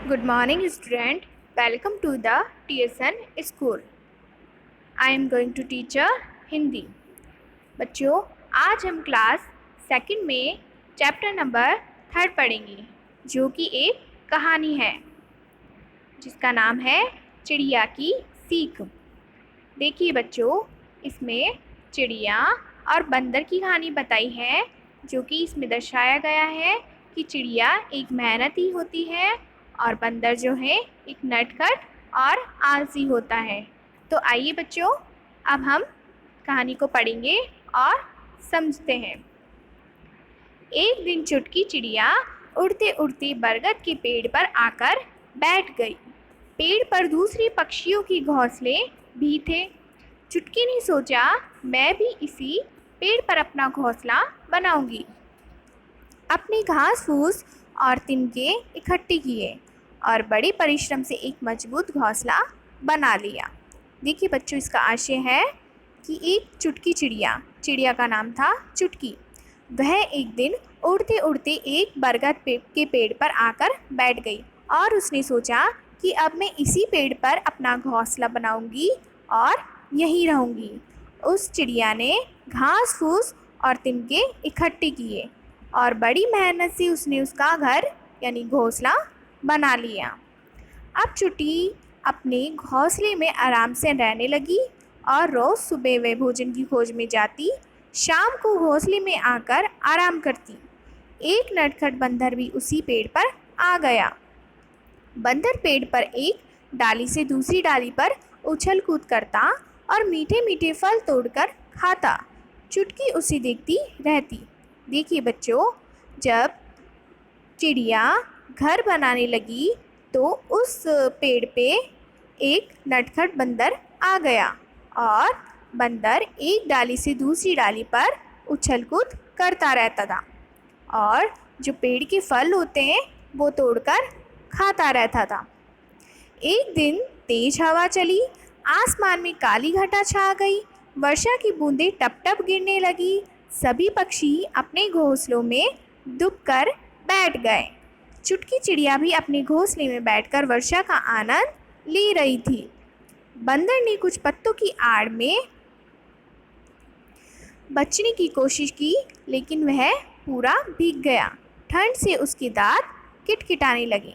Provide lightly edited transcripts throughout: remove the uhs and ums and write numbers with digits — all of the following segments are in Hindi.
Good morning, student. Welcome to the TSN school. I am going to teach a Hindi. बच्चों, आज हम क्लास सेकंड में चैप्टर नंबर 3 पढ़ेंगे, जो कि एक कहानी है जिसका नाम है चिड़िया की सीख. देखिए बच्चों, इसमें चिड़िया और बंदर की कहानी बताई है, जो कि इसमें दर्शाया गया है कि चिड़िया एक मेहनती होती है और बंदर जो है एक नटखट और आलसी होता है. तो आइए बच्चों, अब हम कहानी को पढ़ेंगे और समझते हैं. एक दिन चुटकी चिड़िया उड़ते उड़ते बरगद के पेड़ पर आकर बैठ गई. पेड़ पर दूसरे पक्षियों के घोंसले भी थे. चुटकी ने सोचा, मैं भी इसी पेड़ पर अपना घोंसला बनाऊंगी. अपने घास फूस और तिनके इकट्ठे किए और बड़े परिश्रम से एक मजबूत घोंसला बना लिया. देखिए बच्चों, इसका आशय है कि एक चुटकी चिड़िया का नाम था चुटकी. वह एक दिन उड़ते उड़ते एक बरगद के पेड़ पर आकर बैठ गई और उसने सोचा कि अब मैं इसी पेड़ पर अपना घोंसला बनाऊंगी और यहीं रहूंगी. उस चिड़िया ने घास फूस और तिनके इकट्ठे किए और बड़ी मेहनत से उसने उसका घर यानी घोंसला बना लिया. अब चुटकी अपने घोंसले में आराम से रहने लगी और रोज़ सुबह वह भोजन की खोज में जाती, शाम को घोंसले में आकर आराम करती. एक नटखट बंदर भी उसी पेड़ पर आ गया. बंदर पेड़ पर एक डाली से दूसरी डाली पर उछल कूद करता और मीठे मीठे फल तोड़कर खाता. चुटकी उसे देखती रहती. देखिए बच्चों, जब चिड़िया घर बनाने लगी तो उस पेड़ पे एक नटखट बंदर आ गया और बंदर एक डाली से दूसरी डाली पर उछल कूद करता रहता था और जो पेड़ के फल होते हैं वो तोड़कर खाता रहता था. एक दिन तेज हवा चली, आसमान में काली घटा छा गई, वर्षा की बूंदें टप टप गिरने लगी. सभी पक्षी अपने घोंसलों में दुबकर बैठ गए. चुटकी चिड़िया भी अपने घोंसले में बैठकर वर्षा का आनंद ले रही थी. बंदर ने कुछ पत्तों की आड़ में बचने की कोशिश की, लेकिन वह पूरा भीग गया. ठंड से उसके दांत किटकिटाने लगे.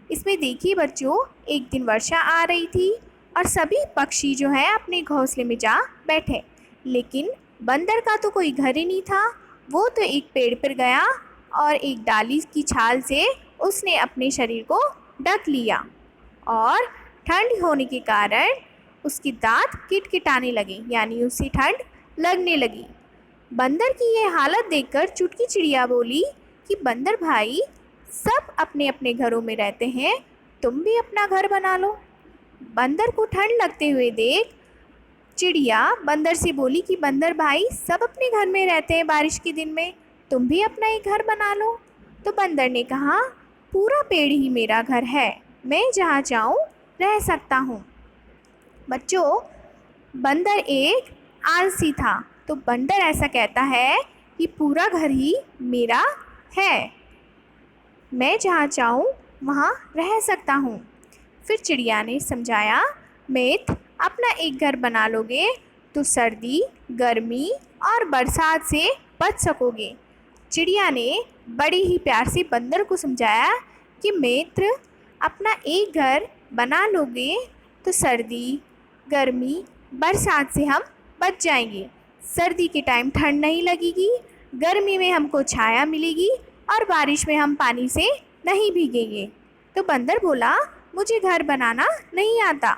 इसमें देखिए बच्चों, एक दिन वर्षा आ रही थी और सभी पक्षी जो है अपने घोंसले में जा बैठे, लेकिन बंदर का तो कोई घर ही नहीं था. वो तो एक पेड़ पर गया और एक डाली की छाल से उसने अपने शरीर को ढक लिया और ठंड होने के कारण उसके दांत किटकिटाने लगे, यानी उसे ठंड लगने लगी. बंदर की यह हालत देखकर चुटकी चिड़िया बोली कि बंदर भाई, सब अपने अपने घरों में रहते हैं, तुम भी अपना घर बना लो. बंदर को ठंड लगते हुए देख चिड़िया बंदर से बोली कि बंदर भाई, सब अपने घर में रहते हैं बारिश के दिन में, तुम भी अपना एक घर बना लो. तो बंदर ने कहा, पूरा पेड़ ही मेरा घर है, मैं जहाँ चाहूँ रह सकता हूँ. बच्चों, बंदर एक आलसी था, तो बंदर ऐसा कहता है कि पूरा घर ही मेरा है, मैं जहाँ चाहूँ वहाँ रह सकता हूँ. फिर चिड़िया ने समझाया, मित्र, अपना एक घर बना लोगे तो सर्दी, गर्मी और बरसात से बच सकोगे. चिड़िया ने बड़े ही प्यार से बंदर को समझाया कि मित्र, अपना एक घर बना लोगे तो सर्दी, गर्मी, बरसात से हम बच जाएंगे. सर्दी के टाइम ठंड नहीं लगेगी, गर्मी में हमको छाया मिलेगी और बारिश में हम पानी से नहीं भीगेंगे. तो बंदर बोला, मुझे घर बनाना नहीं आता,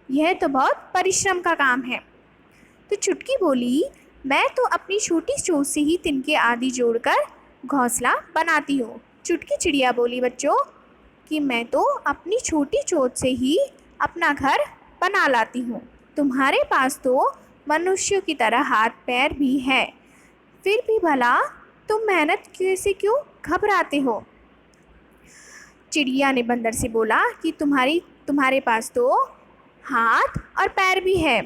यह तो बहुत परिश्रम का काम है. तो चुटकी बोली, मैं तो अपनी छोटी चोंच से ही तिनके आदि जोड़कर घोंसला बनाती हूँ. चुटकी चिड़िया बोली बच्चों कि मैं तो अपनी छोटी चोंच से ही अपना घर बना लाती हूँ. तुम्हारे पास तो मनुष्यों की तरह हाथ पैर भी है, फिर भी भला तुम मेहनत से क्यों घबराते हो. चिड़िया ने बंदर से बोला कि तुम्हारे पास तो हाथ और पैर भी है,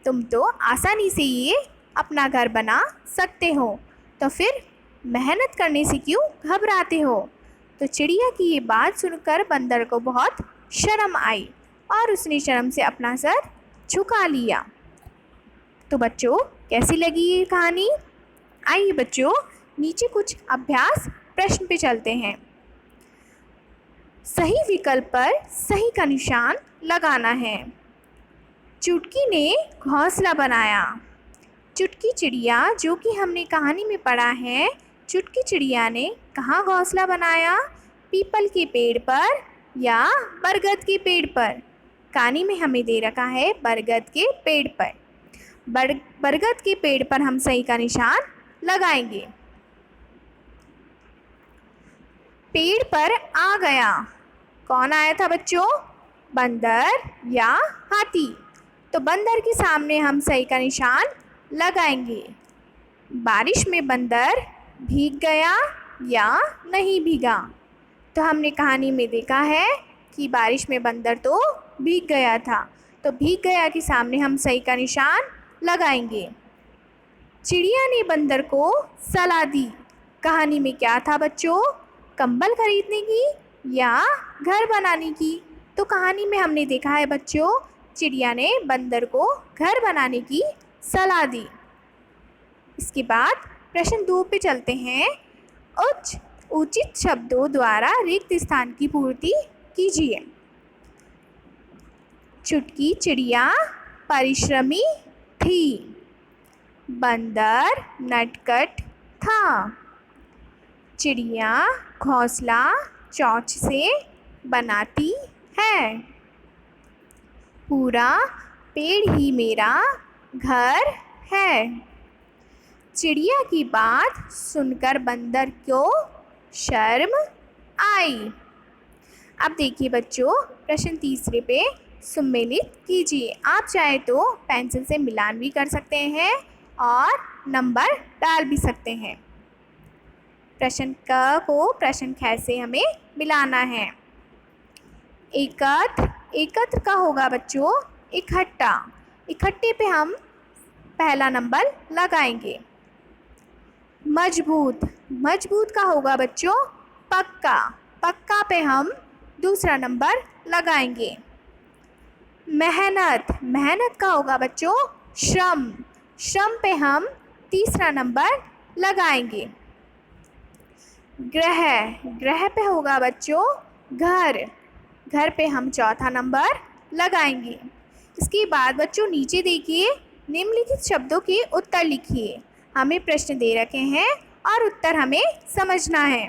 तुम तो आसानी से ये अपना घर बना सकते हो, तो फिर मेहनत करने से क्यों घबराते हो. तो चिड़िया की ये बात सुनकर बंदर को बहुत शर्म आई और उसने शर्म से अपना सर झुका लिया। तो बच्चों, कैसी लगी ये कहानी? आइए बच्चों, नीचे कुछ अभ्यास प्रश्न पे चलते हैं। सही विकल्प पर सही का निशान लगाना है। चुटकी ने घोंसला बनाया। चुटकी चिड़िया, जो कि हमने कहानी में पढ़ा है, चुटकी चिड़िया ने कहाँ घोंसला बनाया? पीपल के पेड़ पर या बरगद के पेड़ पर? कहानी में हमें दे रखा है बरगद के पेड़ पर। बरगद के पेड़ पर हम सही का निशान लगाएंगे। पेड़ पर आ गया। कौन आया था बच्चों? बंदर या हाथी? तो बंदर के सामने हम सही का निशान लगाएंगे। बारिश में बंदर भीग गया या नहीं भीगा? तो हमने कहानी में देखा है कि बारिश में बंदर तो भीग गया था, तो भीग गया के सामने हम सही का निशान लगाएंगे। चिड़िया ने बंदर को सलाह दी। कहानी में क्या था बच्चों? कंबल खरीदने की या घर बनाने की? तो कहानी में हमने देखा है बच्चों, चिड़िया ने बंदर को घर बनाने की सलाह दी। इसके बाद प्रश्न 2 पे चलते हैं। उचित शब्दों द्वारा रिक्त स्थान की पूर्ति कीजिए। चुटकी चिड़िया परिश्रमी थी। बंदर नटखट था। चिड़िया घोंसला चोंच से बनाती है। पूरा पेड़ ही मेरा घर है। चिड़िया की बात सुनकर बंदर को शर्म आई। अब देखिए बच्चों, प्रश्न 3 पे सम्मिलित कीजिए। आप चाहे तो पेंसिल से मिलान भी कर सकते हैं और नंबर डाल भी सकते हैं। प्रश्न क को प्रश्न ख से हमें मिलाना है। एकत्र का होगा बच्चों इकट्ठा। इकट्ठे पे हम पहला नंबर लगाएंगे। मजबूत का होगा बच्चों पक्का। पक्का पे हम दूसरा नंबर लगाएंगे। मेहनत का होगा बच्चों श्रम पे हम तीसरा नंबर लगाएंगे। ग्रह पे होगा बच्चों घर पे हम चौथा नंबर लगाएंगे। इसके बाद बच्चों नीचे देखिए, निम्नलिखित शब्दों के उत्तर लिखिए। हमें प्रश्न दे रखे हैं और उत्तर हमें समझना है।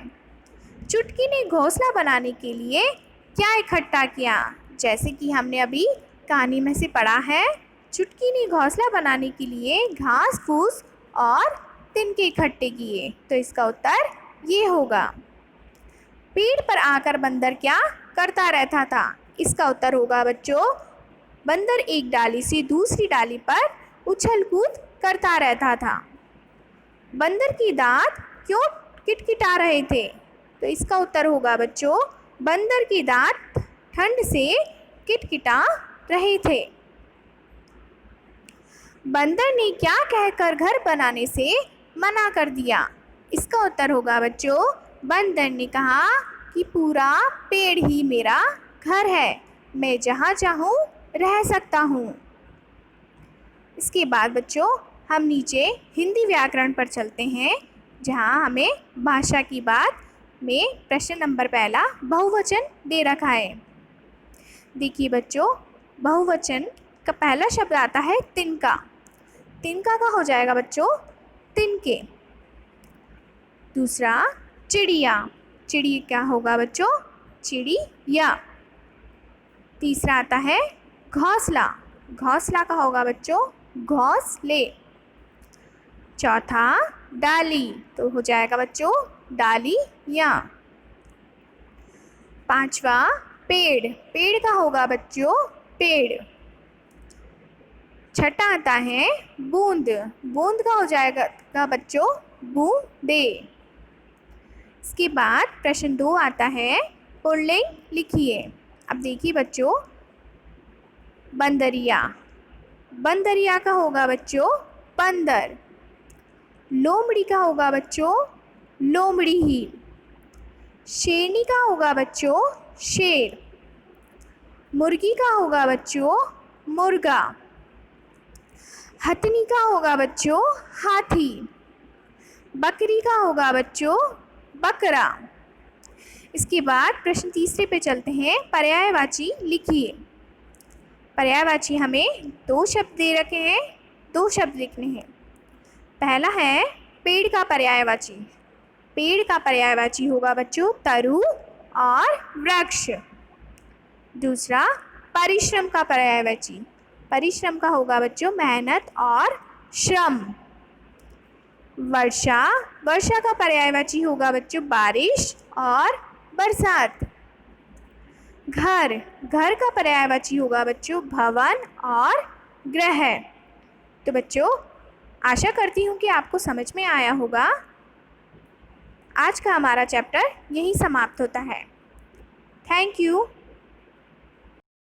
चुटकी ने घोंसला बनाने के लिए क्या इकट्ठा किया? जैसे कि हमने अभी कहानी में से पढ़ा है, चुटकी ने घोंसला बनाने के लिए घास फूस और तिनके इकट्ठे किए। तो इसका उत्तर ये होगा। पेड़ पर आकर बंदर क्या करता रहता था? इसका उत्तर होगा बच्चों, बंदर एक डाली से दूसरी डाली पर उछल कूद करता रहता था। बंदर के दांत क्यों किटकिटा रहे थे? तो इसका उत्तर होगा बच्चों, बंदर के दांत ठंड से किटकिटा रहे थे। बंदर ने क्या कहकर घर बनाने से मना कर दिया? इसका उत्तर होगा बच्चों, बंदर ने कहा कि पूरा पेड़ ही मेरा घर है, मैं जहाँ चाहूँ रह सकता हूँ। इसके बाद बच्चों हम नीचे हिंदी व्याकरण पर चलते हैं, जहाँ हमें भाषा की बात में प्रश्न नंबर पहला बहुवचन दे रखा है। देखिए बच्चों, बहुवचन का पहला शब्द आता है तिनका। तिनका का हो जाएगा बच्चों तिनके। दूसरा चिड़िया। चिड़ी क्या होगा बच्चों? चिड़िया। तीसरा आता है घोंसला। घोंसला का होगा बच्चों घोंसले। चौथा डाली, तो हो जाएगा बच्चों डालियाँ। पांचवा पेड़। पेड़ का होगा बच्चों पेड़। छठा आता है बूंद। बूंद का हो जाएगा बच्चों बूंदे। इसके बाद प्रश्न 2 आता है, पुल्लिंग लिखिए। अब देखिए बच्चों, बंदरिया। बंदरिया का होगा बच्चों बंदर। लोमड़ी का होगा बच्चों लोमड़ी ही। शेरनी का होगा बच्चों शेर। मुर्गी का होगा बच्चों मुर्गा। हथनी का होगा बच्चों हाथी। बकरी का होगा बच्चों बकरा। इसके बाद प्रश्न तीसरे पे चलते हैं। पर्यायवाची लिखिए। पर्यायवाची हमें 2 शब्द दे रखे हैं, 2 शब्द लिखने हैं। पहला है पेड़ का पर्यायवाची। पेड़ का पर्यायवाची होगा बच्चों तरु और वृक्ष। दूसरा परिश्रम का पर्यायवाची। परिश्रम का होगा बच्चों मेहनत और श्रम। वर्षा, वर्षा का पर्यायवाची होगा बच्चों बारिश और बरसात। घर, घर का पर्यायवाची होगा बच्चों भवन और गृह। तो बच्चों आशा करती हूँ कि आपको समझ में आया होगा। आज का हमारा चैप्टर यहीं समाप्त होता है। Thank you.